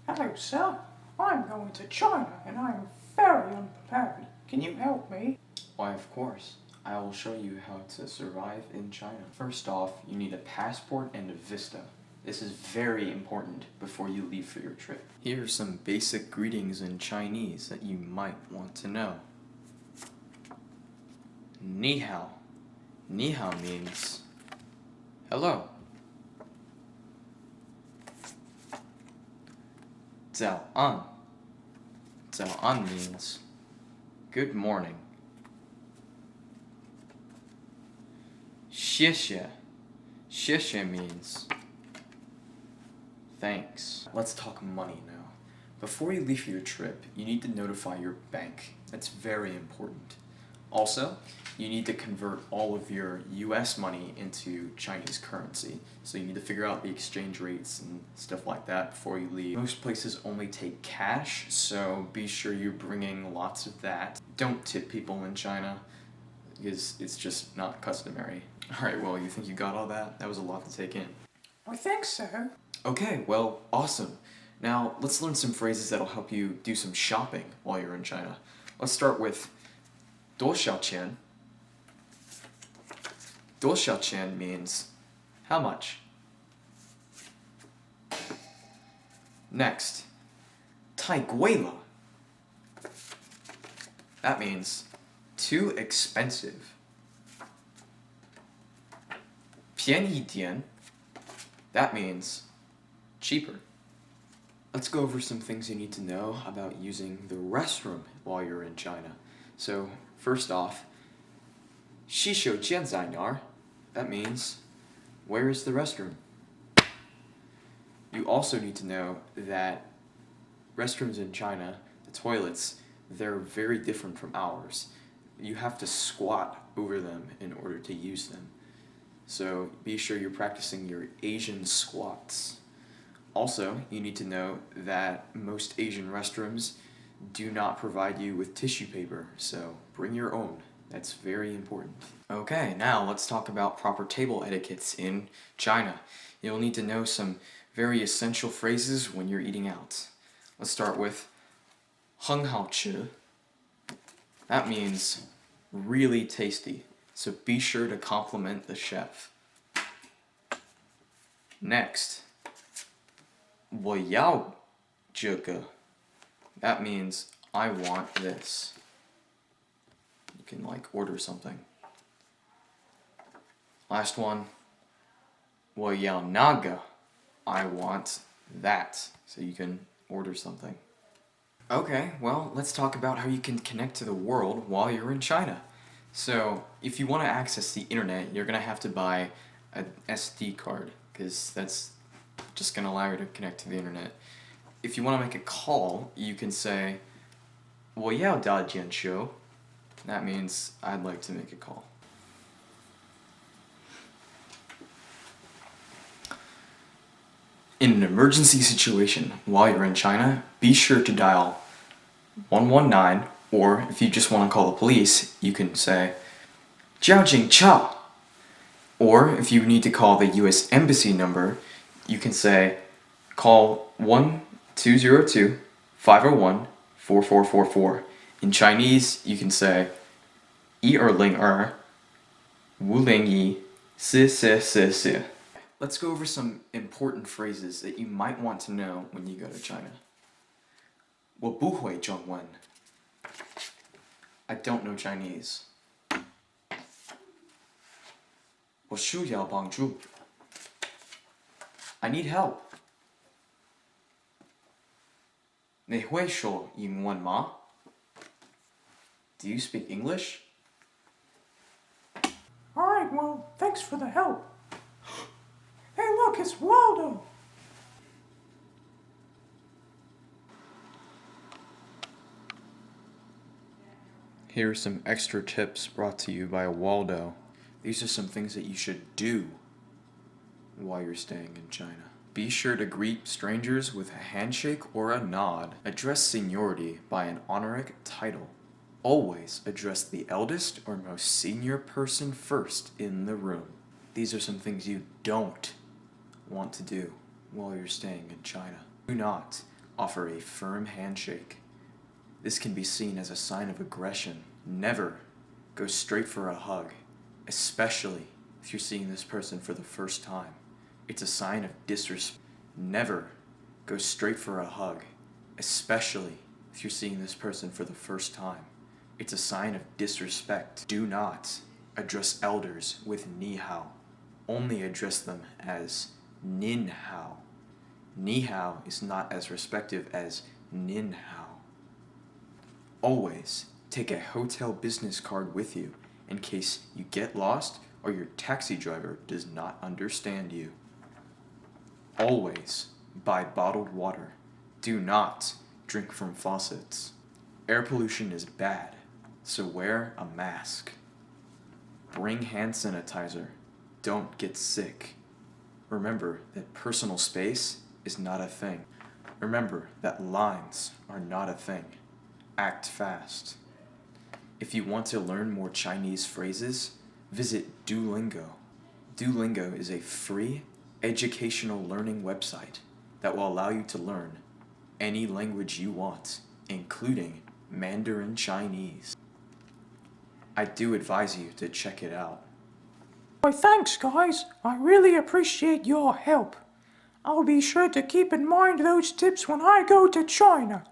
Hello, sir. I'm going to China and I am very unprepared. Can you help me? Why, of course. I will show you how to survive in China. First off, you need a passport and a visa. This is very important before you leave for your trip. Here are some basic greetings in Chinese that you might want to know. Ni hao. Ni hao means hello. Zao an. Zao an means good morning. Xie xie. Xie xie means thanks. Let's talk money now. Before you leave for your trip, you need to notify your bank. That's very important. Also, you need to convert all of your US money into Chinese currency. So you need to figure out the exchange rates and stuff like that before you leave. Most places only take cash, so be sure you're bringing lots of that. Don't tip people in China, because it's just not customary. Alright, well, you think you got all that? That was a lot to take in. I think so. Okay, well, awesome. Now, let's learn some phrases that'll help you do some shopping while you're in China. Let's start with 多少钱? 多少钱 means how much? Next, 太贵了. That means too expensive. 便宜点. That means cheaper. Let's go over some things you need to know about using the restroom while you're in China. So, first off, 洗手间在哪儿? That means, where is the restroom? You also need to know that restrooms in China, the toilets, they're very different from ours. You have to squat over them in order to use them. So be sure you're practicing your Asian squats. Also, you need to know that most Asian restrooms do not provide you with tissue paper, so bring your own. That's very important. Okay, now let's talk about proper table etiquettes in China. You'll need to know some very essential phrases when you're eating out. Let's start with 很好吃. That means really tasty, so be sure to compliment the chef. Next, 我要这个. That means I want this. You can order something. Last one, 我要那个. I want that. So you can order something. Okay, well, let's talk about how you can connect to the world while you're in China. So, if you want to access the internet, you're going to have to buy an SD card, because that's just going to allow you to connect to the internet. If you want to make a call, you can say 我要打电话. That means I'd like to make a call. In an emergency situation while you're in China, be sure to dial 119, or if you just want to call the police, you can say 叫警察. Or if you need to call the US Embassy number, you can say call 1202-501-4444. In Chinese, you can say 1202-501-4444. Let's go over some important phrases that you might want to know when you go to China. 我不会中文. I don't know Chinese. 我需要帮助. I need help. 你会说英文吗? Do you speak English? Alright, well, thanks for the help. Hey, look, it's Waldo. Here are some extra tips brought to you by Waldo. These are some things that you should do while you're staying in China. Be sure to greet strangers with a handshake or a nod. Address seniority by an honorific title. Always address the eldest or most senior person first in the room. These are some things you don't want to do while you're staying in China. Do not offer a firm handshake. This can be seen as a sign of aggression. Never go straight for a hug, especially if you're seeing this person for the first time. It's a sign of disrespect. Never go straight for a hug, especially if you're seeing this person for the first time. It's a sign of disrespect. Do not address elders with ni hao. Only address them as nin hao. Ni hao is not as respective as nin hao. Always take a hotel business card with you in case you get lost or your taxi driver does not understand you. Always buy bottled water. Do not drink from faucets. Air pollution is bad, so wear a mask. Bring hand sanitizer. Don't get sick. Remember that personal space is not a thing. Remember that lines are not a thing. Act fast. If you want to learn more Chinese phrases, visit Duolingo. Duolingo is a free educational learning website that will allow you to learn any language you want, including Mandarin Chinese. I do advise you to check it out. Why, thanks, guys. I really appreciate your help. I'll be sure to keep in mind those tips when I go to China.